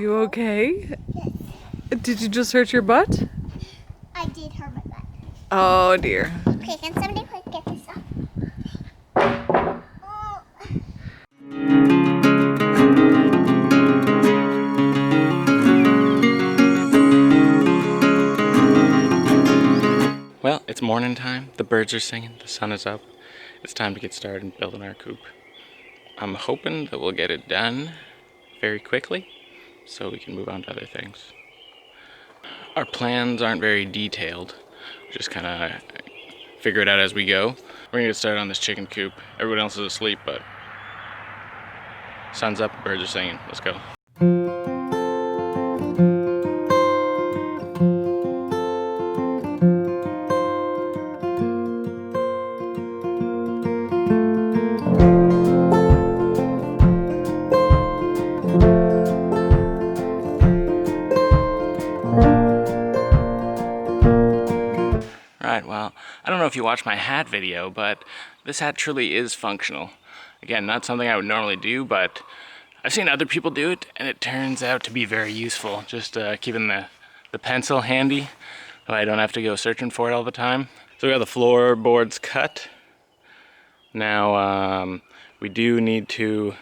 you okay? Yes. Did you just hurt your butt? I did hurt my butt. Oh dear. Okay, can somebody quick get this up? Oh. Well, it's morning time, the birds are singing, the sun is up. It's time to get started building our coop. I'm hoping that we'll get it done very quickly so we can move on to other things. Our plans aren't very detailed, we just kind of figure it out as we go. We're gonna get started on this chicken coop. Everyone else is asleep, but sun's up, birds are singing. Let's go. Right, well, I don't know if you watched my hat video, but this hat truly is functional. Again, not something I would normally do, but I've seen other people do it, and it turns out to be very useful. Just keeping the pencil handy, so I don't have to go searching for it all the time. So we got the floorboards cut. Now, we do need to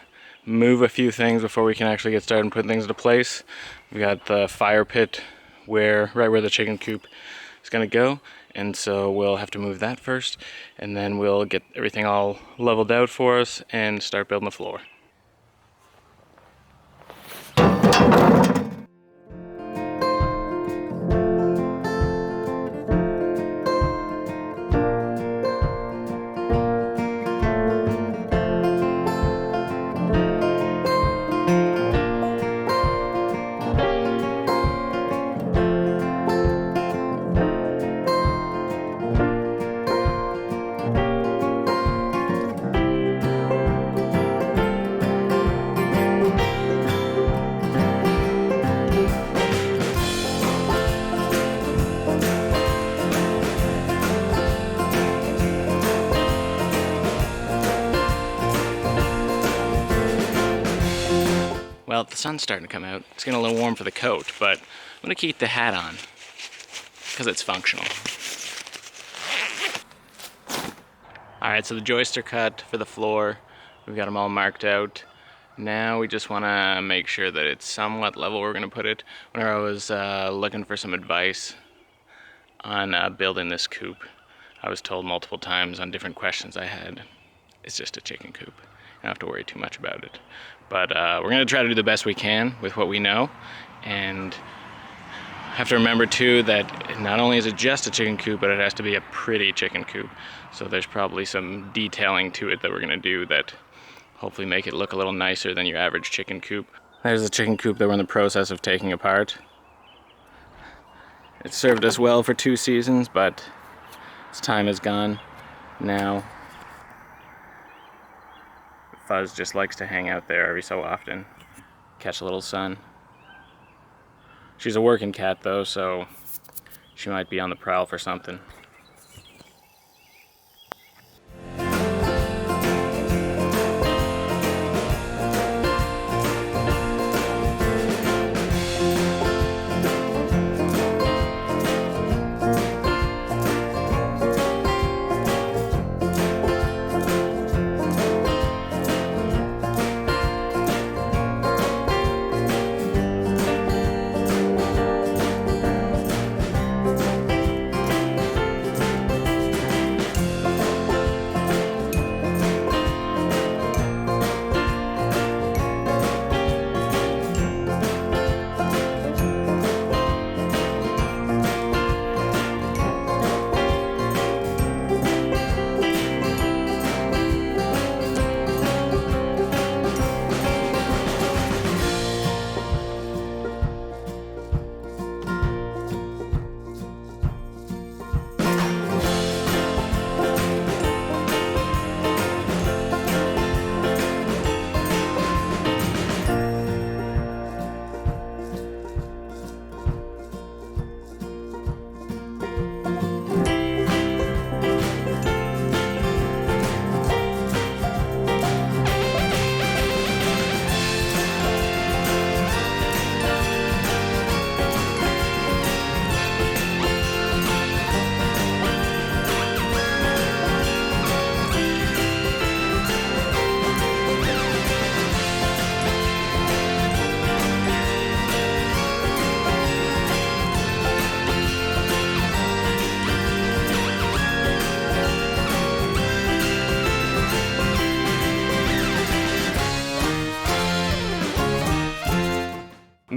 move a few things before we can actually get started and put things into place. We got the fire pit right where the chicken coop is gonna go. And so we'll have to move that first, and then we'll get everything all leveled out for us and start building the floor. Well, the sun's starting to come out. It's getting a little warm for the coat, but I'm gonna keep the hat on because it's functional. All right, so the joists are cut for the floor. We've got them all marked out. Now we just wanna make sure that it's somewhat level where we're gonna put it. Whenever I was looking for some advice on building this coop, I was told multiple times on different questions I had, it's just a chicken coop. You don't have to worry too much about it. But we're gonna try to do the best we can with what we know, and have to remember too that not only is it just a chicken coop, but it has to be a pretty chicken coop. So there's probably some detailing to it that we're gonna do that hopefully make it look a little nicer than your average chicken coop. There's the chicken coop that we're in the process of taking apart. It served us well for 2 seasons, but its time is gone now. Fuzz just likes to hang out there every so often, catch a little sun. She's a working cat though, so she might be on the prowl for something.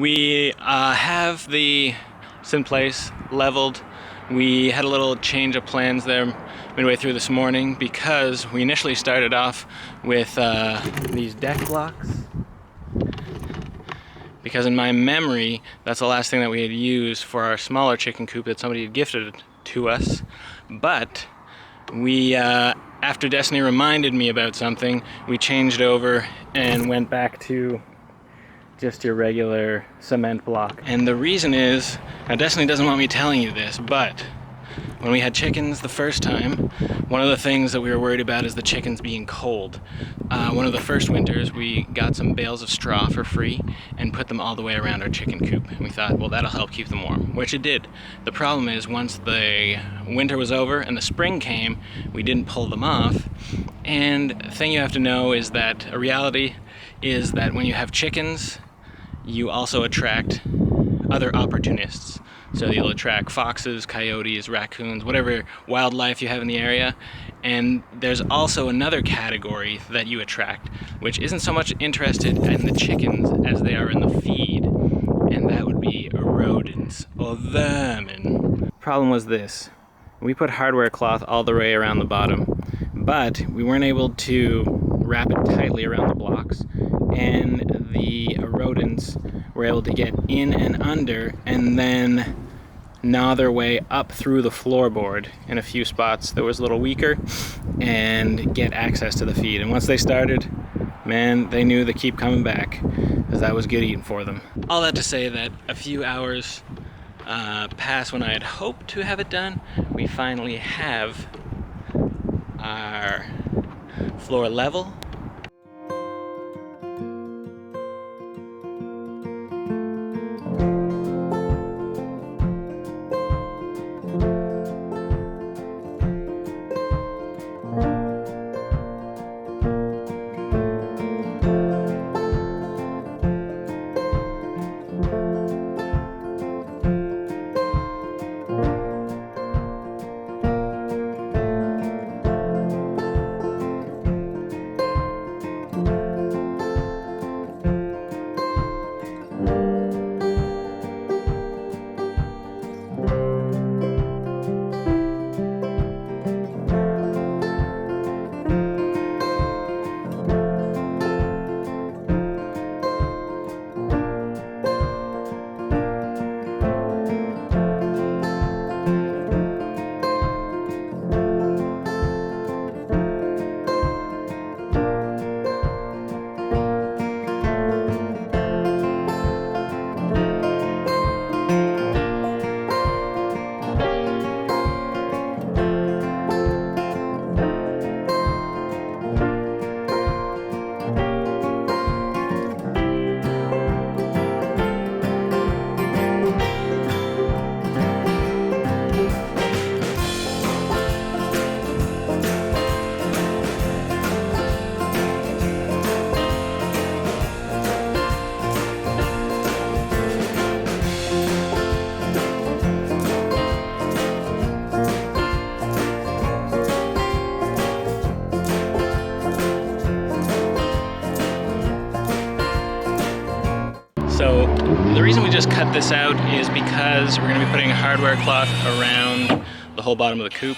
We have the in place leveled. We had a little change of plans there midway through this morning because we initially started off with these deck blocks. Because in my memory, that's the last thing that we had used for our smaller chicken coop that somebody had gifted to us. But we, after Destiny reminded me about something, we changed over and went back to just your regular cement block. And the reason is, now Destiny doesn't want me telling you this, but when we had chickens the first time, one of the things that we were worried about is the chickens being cold. One of the first winters, we got some bales of straw for free and put them all the way around our chicken coop. And we thought, well, that'll help keep them warm, which it did. The problem is, once the winter was over and the spring came, we didn't pull them off. And the thing you have to know is that a reality is that when you have chickens, you also attract other opportunists. So you'll attract foxes, coyotes, raccoons, whatever wildlife you have in the area. And there's also another category that you attract, which isn't so much interested in the chickens as they are in the feed. And that would be rodents or vermin. Problem was this. We put hardware cloth all the way around the bottom, but we weren't able to wrap it tightly around the blocks. And the rodents were able to get in and under and then gnaw their way up through the floorboard in a few spots that was a little weaker and get access to the feed. And once they started, man, they knew to keep coming back because that was good eating for them. All that to say that a few hours past when I had hoped to have it done, we finally have our floor level. So the reason we just cut this out is because we're going to be putting a hardware cloth around the whole bottom of the coop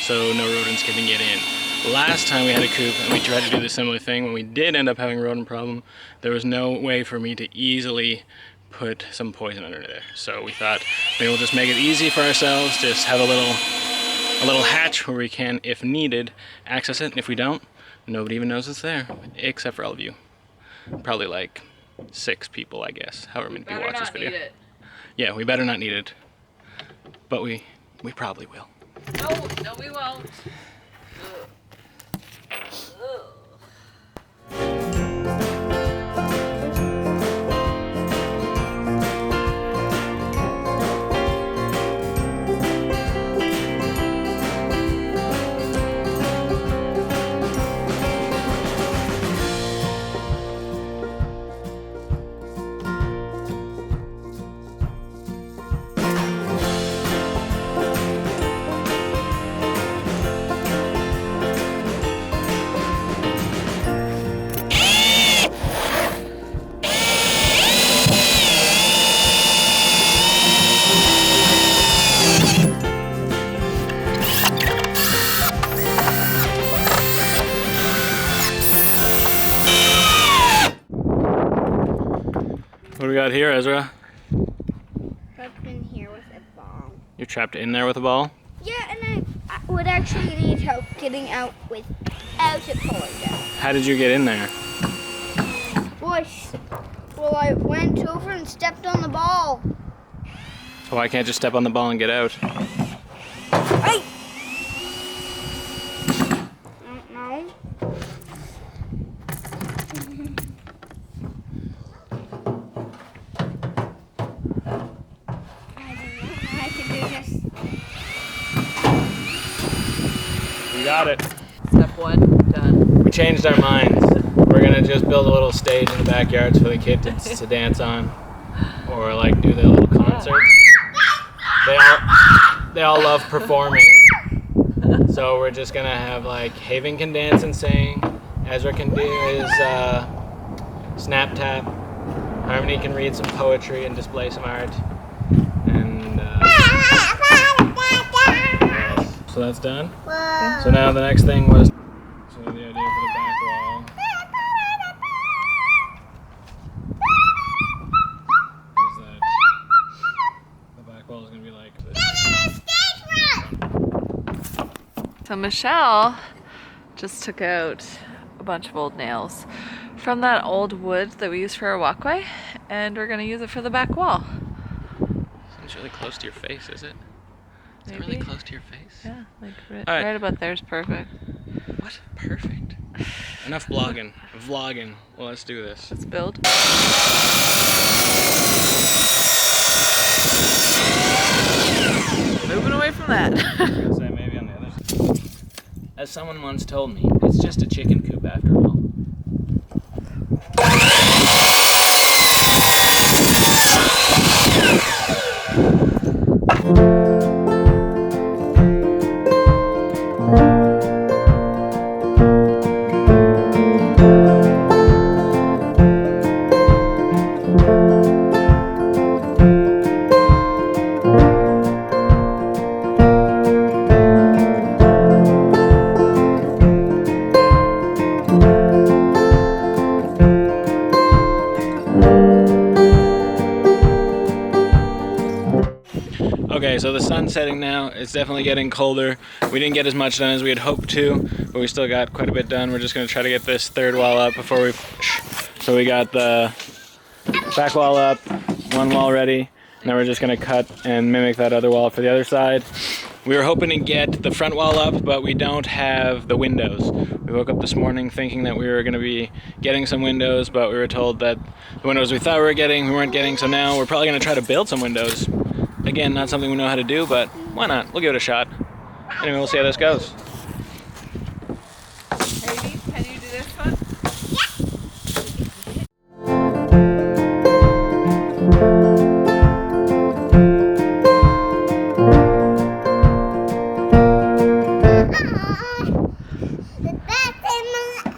so no rodents can get in. Last time we had a coop and we tried to do the similar thing, when we did end up having a rodent problem, there was no way for me to easily put some poison under there. So we thought maybe we'll just make it easy for ourselves, just have a little hatch where we can, if needed, access it. And if we don't, nobody even knows it's there, except for all of you. Probably like 6 people, I guess, however many people watch this video. Yeah, we better not need it, but we probably will. No, we won't. do we got here, Ezra? Trapped in here with a ball. You're trapped in there with a ball? Yeah, and I would actually need help getting out without it falling down. How did you get in there? Well, I went over and stepped on the ball. So why can't you step on the ball and get out? I don't know. I don't know how I can do this. We got it. Step 1, done. We changed our minds. We're gonna just build a little stage in the backyards for the kids to dance on, or like do their little concerts. They all love performing, so we're just gonna have like Haven can dance and sing, Ezra can do his snap tap, Harmony can read some poetry and display some art, and so that's done. Whoa. So now the next thing was the idea for the back wall. Is that the back wall is gonna be like this. So Michelle just took out a bunch of old nails from that old wood that we used for our walkway, and we're gonna use it for the back wall. It's really close to your face, is it? Is it Maybe. really close to your face? Yeah, like right. right about there's perfect. What? Perfect. Enough blogging. Vlogging. Well, let's do this. Let's build. Moving away from that. I was gonna say maybe on the other side. As someone once told me, it's just a chicken coop after all. Okay, so the sun's setting now. It's definitely getting colder. We didn't get as much done as we had hoped to, but we still got quite a bit done. We're just gonna try to get this third wall up before we... So we got the back wall up, one wall ready. Now we're just gonna cut and mimic that other wall for the other side. We were hoping to get the front wall up, but we don't have the windows. We woke up this morning thinking that we were gonna be getting some windows, but we were told that the windows we thought we were getting, we weren't getting, so now we're probably gonna try to build some windows. Again, not something we know how to do, but why not? We'll give it a shot. Anyway, we'll see how this goes. Heidi, can you do this one? The back in my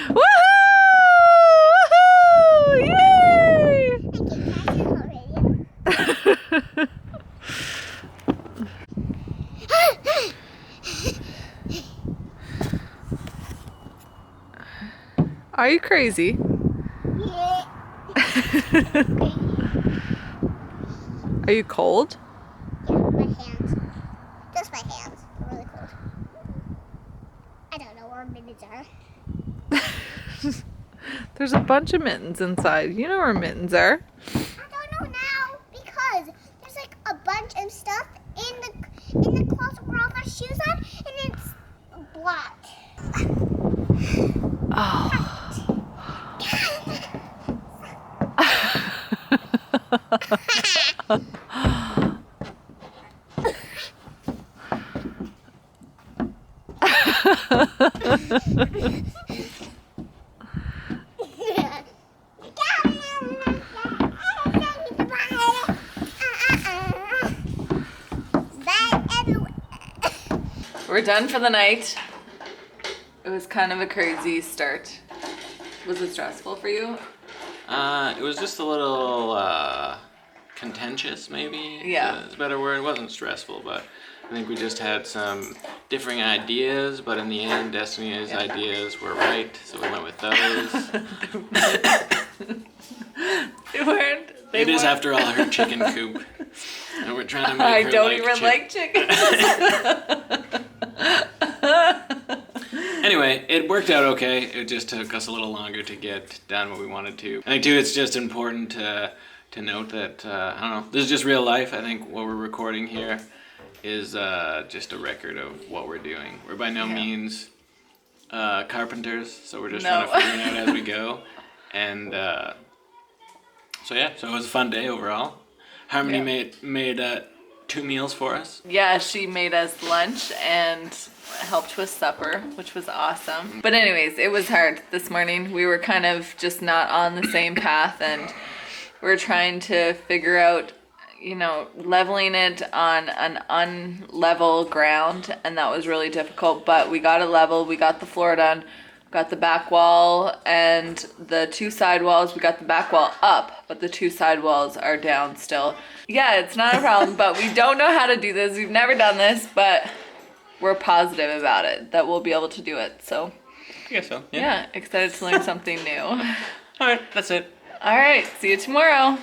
Woohoo! Woohoo! Yay! Are you crazy? Yeah. Are you cold? Yeah, my hands. Just my hands. They're really cold. I don't know where mittens are. There's a bunch of mittens inside. You know where mittens are. I don't know now because there's like a bunch of stuff in the closet where all my shoes on, and it's black. Oh. We're done for the night. It was kind of a crazy start. Was it stressful for you? It was just a little contentious, maybe. Yeah. It's a better word. It wasn't stressful, but I think we just had some differing ideas, but in the end, Destiny's ideas were right, so we went with those. They weren't. It is, after all, her chicken coop, and we're trying to make I her don't like even like chicken. Anyway, it worked out okay. It just took us a little longer to get done what we wanted to. I think too, it's just important to note that I don't know. This is just real life. I think what we're recording here is just a record of what we're doing. We're by no means carpenters, so we're just trying to figure it out as we go. And so it was a fun day overall. Harmony made 2 meals for us. Yeah, she made us lunch and helped with supper, which was awesome. But anyways, it was hard this morning. We were kind of just not on the same path, and we were trying to figure out, leveling it on an unlevel ground, and that was really difficult. But we got it level, we got the floor done, got the back wall and the 2 side walls. We got the back wall up, but the 2 side walls are down still. Yeah, it's not a problem, but we don't know how to do this. We've never done this, but we're positive about it, that we'll be able to do it. So I guess so. yeah, excited to learn something new. All right, that's it. All right, see you tomorrow.